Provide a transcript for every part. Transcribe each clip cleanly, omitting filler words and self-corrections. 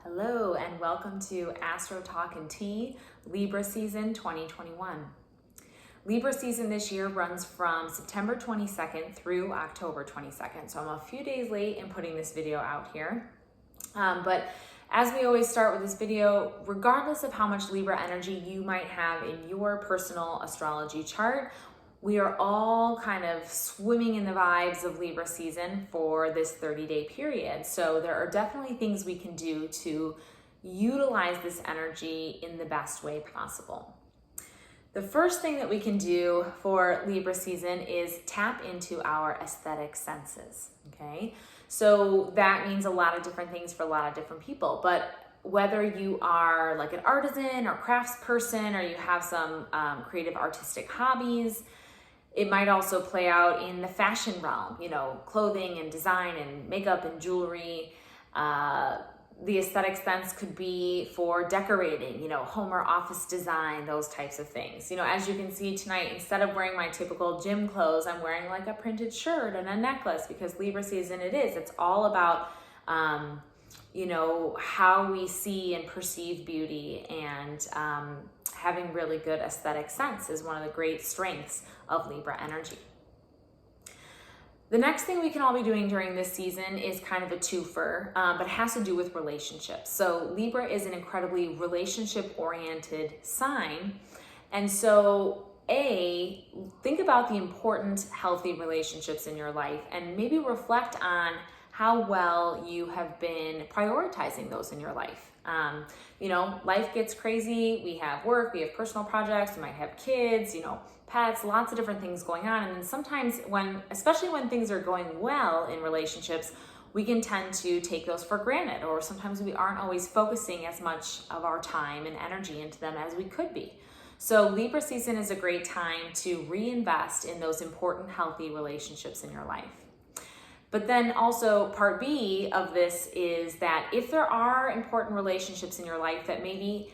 Hello and welcome to AstroTalk and Tea, Libra season 2021. Libra season this year runs from September 22nd through October 22nd. So I'm a few days late in putting this video out here. But as we always start with this video, regardless of how much Libra energy you might have in your personal astrology chart, we are all kind of swimming in the vibes of Libra season for this 30-day period. So there are definitely things we can do to utilize this energy in the best way possible. The first thing that we can do for Libra season is tap into our aesthetic senses, okay? So that means a lot of different things for a lot of different people, but whether you are like an artisan or crafts person, or you have some creative artistic hobbies, it might also play out in the fashion realm, clothing and design and makeup and jewelry. The aesthetic sense could be for decorating, home or office design, those types of things. As you can see tonight, instead of wearing my typical gym clothes, I'm wearing like a printed shirt and a necklace because Libra season it's all about, how we see and perceive beauty, and having really good aesthetic sense is one of the great strengths of Libra energy. The next thing we can all be doing during this season is kind of a twofer, but it has to do with relationships. So Libra is an incredibly relationship-oriented sign. And so think about the important, healthy relationships in your life and maybe reflect on how well you have been prioritizing those in your life. Life gets crazy. We have work, we have personal projects, we might have kids, pets, lots of different things going on. And then sometimes especially when things are going well in relationships, we can tend to take those for granted, or sometimes we aren't always focusing as much of our time and energy into them as we could be. So Libra season is a great time to reinvest in those important, healthy relationships in your life. But then also part B of this is that if there are important relationships in your life that maybe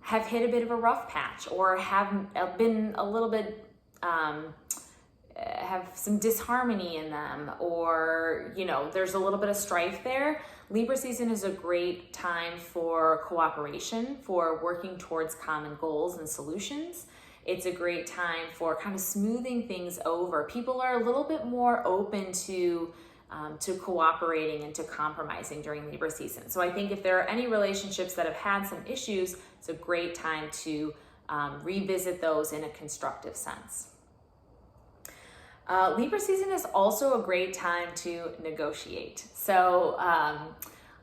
have hit a bit of a rough patch, or have been a little bit, have some disharmony in them, or, there's a little bit of strife there, Libra season is a great time for cooperation, for working towards common goals and solutions. It's a great time for kind of smoothing things over. People are a little bit more open to cooperating and to compromising during Libra season. So I think if there are any relationships that have had some issues, it's a great time to revisit those in a constructive sense. Libra season is also a great time to negotiate. So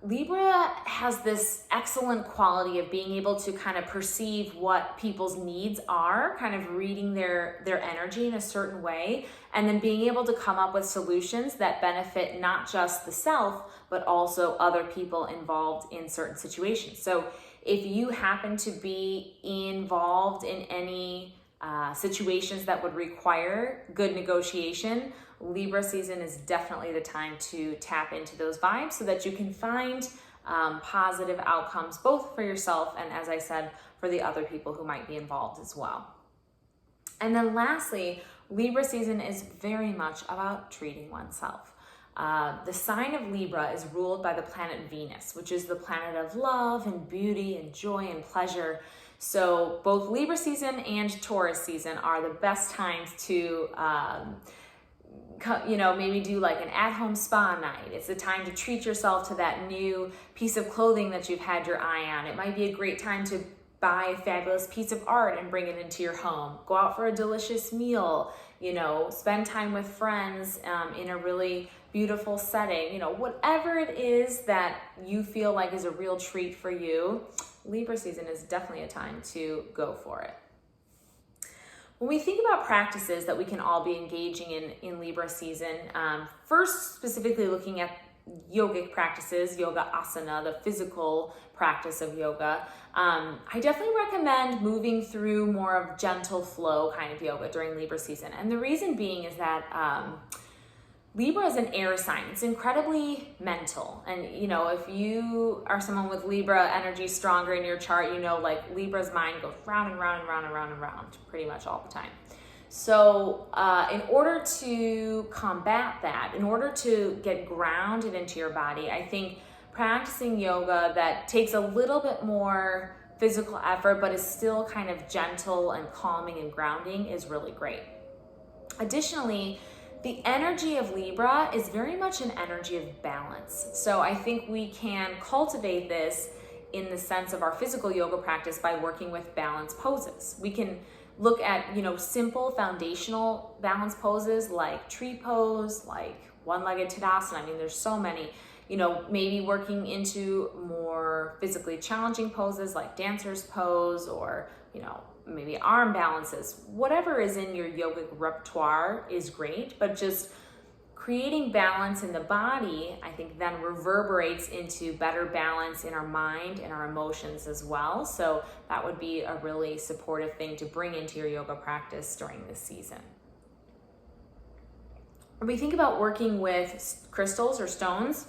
Libra has this excellent quality of being able to kind of perceive what people's needs are, kind of reading their energy in a certain way, and then being able to come up with solutions that benefit not just the self, but also other people involved in certain situations. So if you happen to be involved in any situations that would require good negotiation, Libra season is definitely the time to tap into those vibes so that you can find positive outcomes both for yourself and, as I said, for the other people who might be involved as well. And then lastly, Libra season is very much about treating oneself. The sign of Libra is ruled by the planet Venus, which is the planet of love and beauty and joy and pleasure. So both Libra season and Taurus season are the best times to maybe do like an at-home spa night. It's a time to treat yourself to that new piece of clothing that you've had your eye on. It might be a great time to buy a fabulous piece of art and bring it into your home. Go out for a delicious meal, spend time with friends in a really beautiful setting. Whatever it is that you feel like is a real treat for you, Libra season is definitely a time to go for it. When we think about practices that we can all be engaging in Libra season, first specifically looking at yogic practices, yoga asana, the physical practice of yoga, I definitely recommend moving through more of gentle flow kind of yoga during Libra season. And the reason being is that Libra is an air sign. It's incredibly mental. And, if you are someone with Libra energy stronger in your chart, like Libra's mind goes round and round and round and round and round pretty much all the time. So in order to combat that, in order to get grounded into your body, I think practicing yoga that takes a little bit more physical effort, but is still kind of gentle and calming and grounding is really great. Additionally, the energy of Libra is very much an energy of balance. So I think we can cultivate this in the sense of our physical yoga practice by working with balance poses. We can look at, simple foundational balance poses like tree pose, like one-legged Tadasana. I mean, there's so many. Maybe working into more physically challenging poses like dancer's pose, or, maybe arm balances. Whatever is in your yogic repertoire is great, but just creating balance in the body, I think then reverberates into better balance in our mind and our emotions as well. So that would be a really supportive thing to bring into your yoga practice during this season. When we think about working with crystals or stones,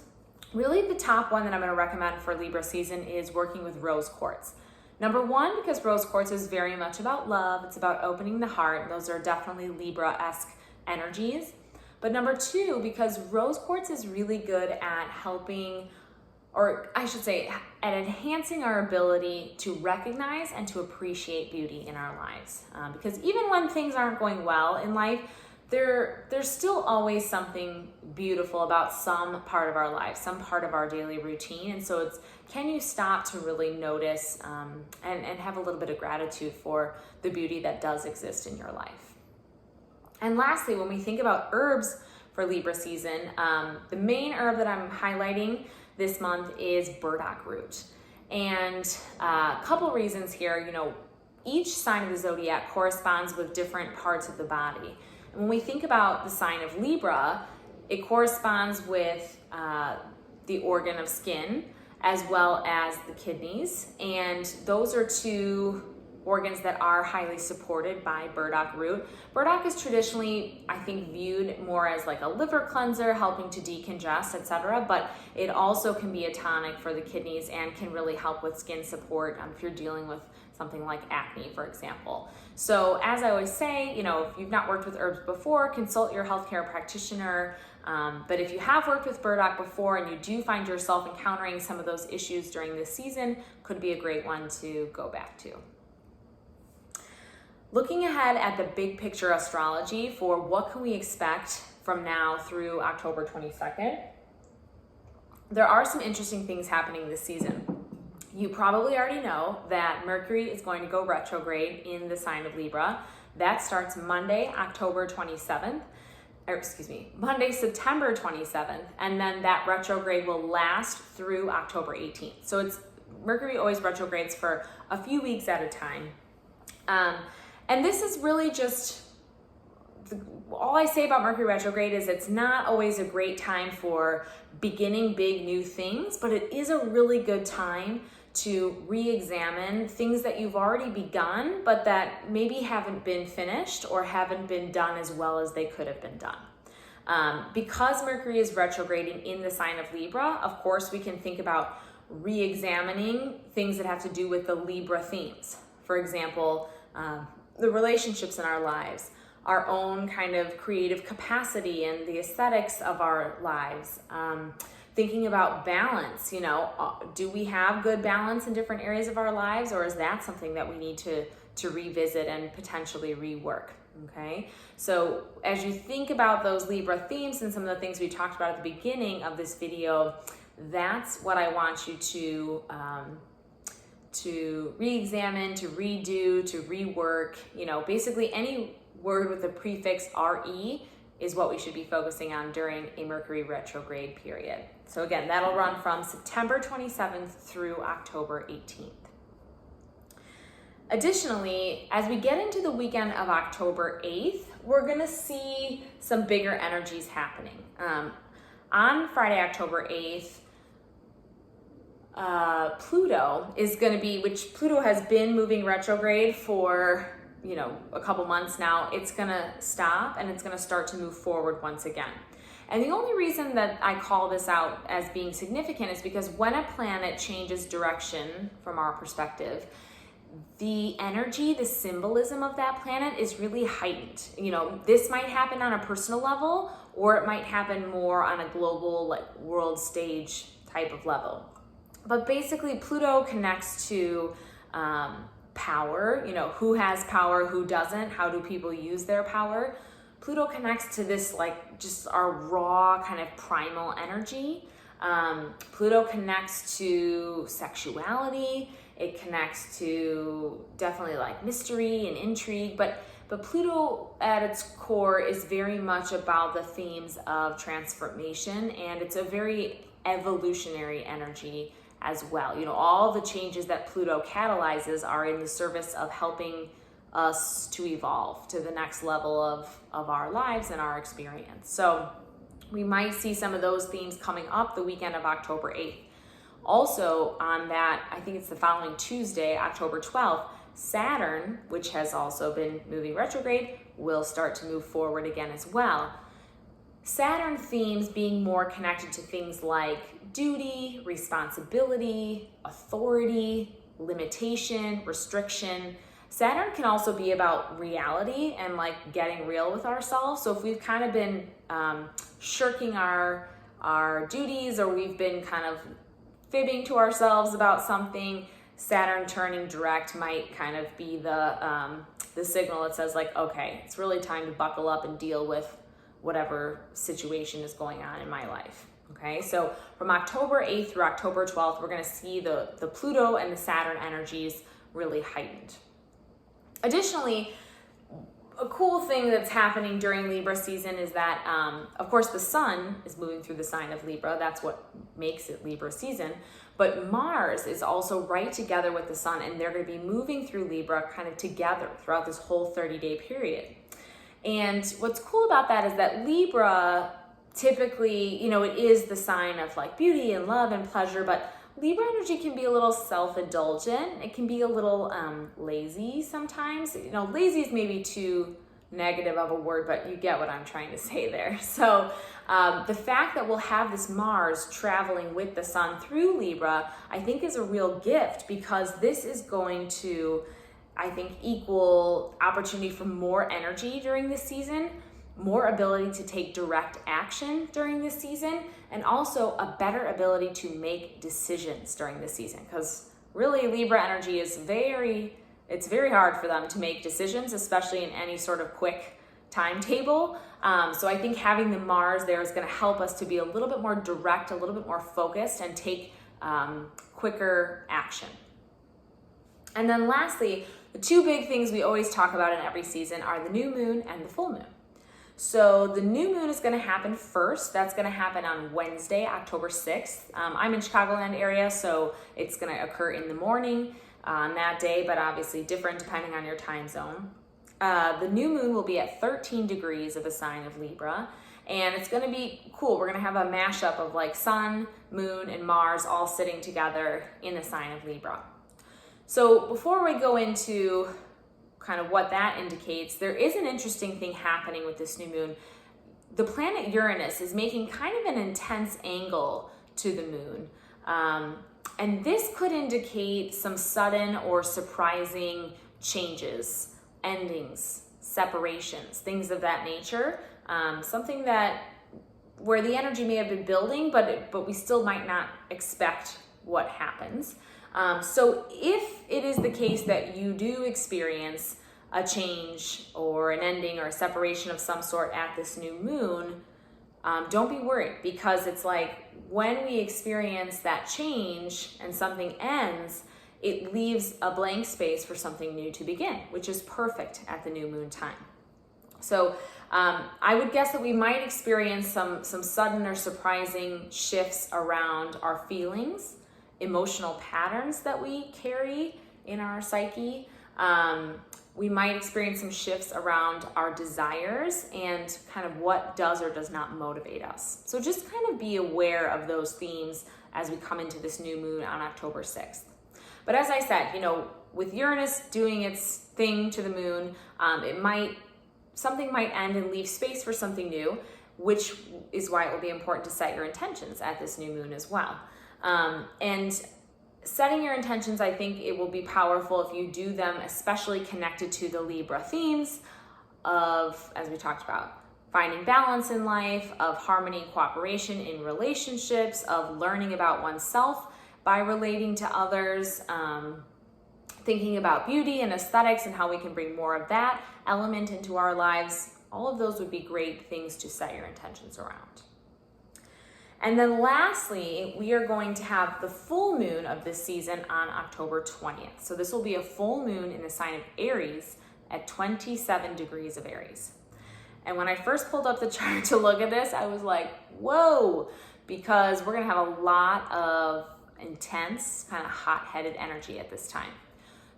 really the top one that I'm going to recommend for Libra season is working with Rose Quartz. Number one, because Rose Quartz is very much about love. It's about opening the heart. Those are definitely Libra-esque energies. But number two, because Rose Quartz is really good at helping, or I should say, at enhancing our ability to recognize and to appreciate beauty in our lives. Because even when things aren't going well in life, there's still always something beautiful about some part of our life, some part of our daily routine. And so can you stop to really notice and have a little bit of gratitude for the beauty that does exist in your life? And lastly, when we think about herbs for Libra season, the main herb that I'm highlighting this month is burdock root. And a couple reasons here. Each sign of the zodiac corresponds with different parts of the body. When we think about the sign of Libra, it corresponds with the organ of skin as well as the kidneys. And those are two organs that are highly supported by burdock root. Burdock is traditionally, I think, viewed more as like a liver cleanser, helping to decongest, etc. But it also can be a tonic for the kidneys and can really help with skin support if you're dealing with something like acne, for example. So as I always say, if you've not worked with herbs before, consult your healthcare practitioner. But if you have worked with burdock before and you do find yourself encountering some of those issues during this season, could be a great one to go back to. Looking ahead at the big picture astrology for what can we expect from now through October 22nd, there are some interesting things happening this season. You probably already know that Mercury is going to go retrograde in the sign of Libra. That starts Monday, Monday, September 27th, and then that retrograde will last through October 18th. So Mercury always retrogrades for a few weeks at a time. And this is really just, all I say about Mercury retrograde is it's not always a great time for beginning big new things, but it is a really good time to re-examine things that you've already begun, but that maybe haven't been finished or haven't been done as well as they could have been done. Because Mercury is retrograding in the sign of Libra, of course, we can think about re-examining things that have to do with the Libra themes. For example, the relationships in our lives, our own kind of creative capacity and the aesthetics of our lives. Thinking about balance, do we have good balance in different areas of our lives, or is that something that we need to revisit and potentially rework? Okay, so as you think about those Libra themes and some of the things we talked about at the beginning of this video, that's what I want you to re-examine, to redo, to rework. Basically any word with the prefix RE is what we should be focusing on during a Mercury retrograde period. So again, that'll run from September 27th through October 18th. Additionally, as we get into the weekend of October 8th, we're gonna see some bigger energies happening. On Friday, October 8th, Pluto is going to be, which Pluto has been moving retrograde for, a couple months now. It's going to stop and it's going to start to move forward once again. And the only reason that I call this out as being significant is because when a planet changes direction from our perspective, the energy, the symbolism of that planet is really heightened. This might happen on a personal level, or it might happen more on a global, world stage type of level. But basically, Pluto connects to power, who has power, who doesn't, how do people use their power. Pluto connects to this, like, just our raw kind of primal energy. Pluto connects to sexuality. It connects to definitely like mystery and intrigue, but Pluto at its core is very much about the themes of transformation, and it's a very evolutionary energy as well. All the changes that Pluto catalyzes are in the service of helping us to evolve to the next level of our lives and our experience. So we might see some of those themes coming up the weekend of October 8th. Also on that, I think it's the following Tuesday, October 12th, Saturn, which has also been moving retrograde, will start to move forward again as well. Saturn themes being more connected to things like duty, responsibility, authority, limitation, restriction. Saturn can also be about reality and like getting real with ourselves. So if we've kind of been shirking our duties, or we've been kind of fibbing to ourselves about something, Saturn turning direct might kind of be the signal that says like, okay, it's really time to buckle up and deal with whatever situation is going on in my life. Okay, so from October 8th through October 12th, we're going to see the Pluto and the Saturn energies really heightened. Additionally, a cool thing that's happening during Libra season is that, of course, the sun is moving through the sign of Libra. That's what makes it Libra season. But Mars is also right together with the sun, and they're going to be moving through Libra kind of together throughout this whole 30-day period. And what's cool about that is that Libra typically, it is the sign of like beauty and love and pleasure, but Libra energy can be a little self-indulgent. It can be a little lazy sometimes. Lazy is maybe too negative of a word, but you get what I'm trying to say there. So the fact that we'll have this Mars traveling with the sun through Libra, I think is a real gift, because this is going to, I think, equal opportunity for more energy during this season, more ability to take direct action during this season, and also a better ability to make decisions during this season. Because really, Libra energy is it's very hard for them to make decisions, especially in any sort of quick timetable. So I think having the Mars there is going to help us to be a little bit more direct, a little bit more focused, and take quicker action. And then lastly, the two big things we always talk about in every season are the new moon and the full moon. So the new moon is going to happen first. That's going to happen on Wednesday, October 6th. I'm in Chicagoland area, so it's going to occur in the morning on that day, but obviously different depending on your time zone. The new moon will be at 13 degrees of the sign of Libra, and it's going to be cool. We're going to have a mashup of like sun, moon, and Mars all sitting together in the sign of Libra. So before we go into kind of what that indicates, there is an interesting thing happening with this new moon. The planet Uranus is making kind of an intense angle to the moon. And this could indicate some sudden or surprising changes, endings, separations, things of that nature. Something that where the energy may have been building, but we still might not expect what happens. So if it is the case that you do experience a change or an ending or a separation of some sort at this new moon, don't be worried, because it's like when we experience that change and something ends, it leaves a blank space for something new to begin, which is perfect at the new moon time. So I would guess that we might experience some sudden or surprising shifts around our feelings, emotional patterns that we carry in our psyche. We might experience some shifts around our desires and kind of what does or does not motivate us. So just kind of be aware of those themes as we come into this new moon on October 6th. But as I said, with Uranus doing its thing to the moon, something might end and leave space for something new, which is why it will be important to set your intentions at this new moon as well. And setting your intentions, I think it will be powerful if you do them, especially connected to the Libra themes of, as we talked about, finding balance in life, of harmony and cooperation in relationships, of learning about oneself by relating to others, thinking about beauty and aesthetics and how we can bring more of that element into our lives. All of those would be great things to set your intentions around. And then lastly, we are going to have the full moon of this season on October 20th. So this will be a full moon in the sign of Aries at 27 degrees of Aries. And when I first pulled up the chart to look at this, I was like, whoa, because we're gonna have a lot of intense, kind of hot-headed energy at this time.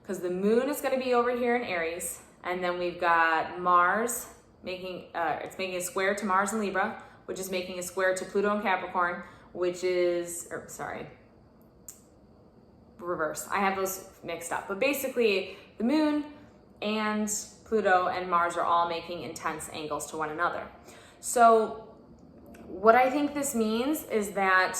Because the moon is gonna be over here in Aries, and then we've got Mars making a square to Mars in Libra, which is making a square to Pluto in Capricorn, which is, reverse. I have those mixed up. But basically, the moon and Pluto and Mars are all making intense angles to one another. So what I think this means is that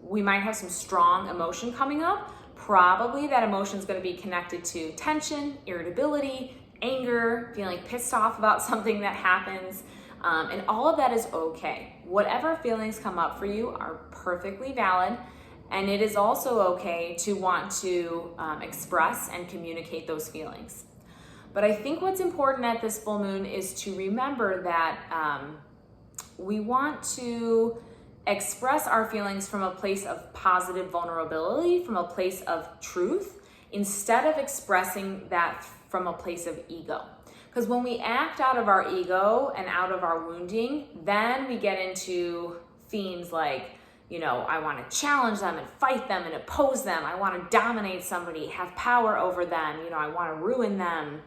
we might have some strong emotion coming up. Probably that emotion is going to be connected to tension, irritability, anger, feeling pissed off about something that happens. And all of that is okay. Whatever feelings come up for you are perfectly valid. And it is also okay to want to express and communicate those feelings. But I think what's important at this full moon is to remember that we want to express our feelings from a place of positive vulnerability, from a place of truth, instead of expressing that from a place of ego. Because when we act out of our ego and out of our wounding, then we get into themes like, I want to challenge them and fight them and oppose them. I want to dominate somebody, have power over them. I want to ruin them.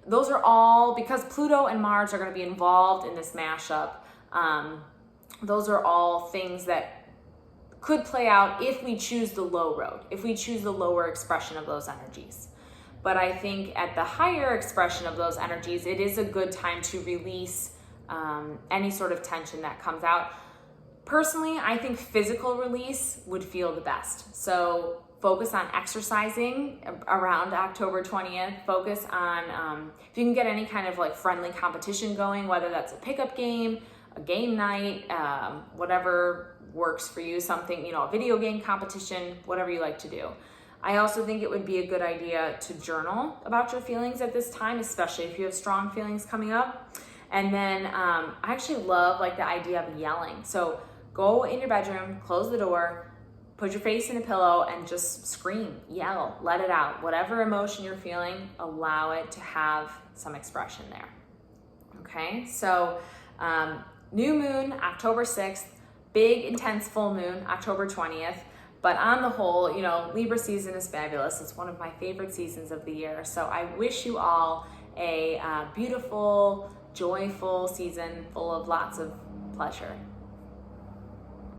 Those are all, because Pluto and Mars are going to be involved in this mashup. Those are all things that could play out if we choose the low road, if we choose the lower expression of those energies. But I think at the higher expression of those energies, it is a good time to release any sort of tension that comes out. Personally, I think physical release would feel the best. So focus on exercising around October 20th. Focus on, if you can get any kind of like friendly competition going, whether that's a pickup game, a game night, whatever works for you, something, a video game competition, whatever you like to do. I also think it would be a good idea to journal about your feelings at this time, especially if you have strong feelings coming up. And then I actually love the idea of yelling. So go in your bedroom, close the door, put your face in a pillow and just scream, yell, let it out. Whatever emotion you're feeling, allow it to have some expression there. Okay, so new moon, October 6th, big intense full moon, October 20th. But on the whole, Libra season is fabulous. It's one of my favorite seasons of the year. So I wish you all a beautiful, joyful season full of lots of pleasure.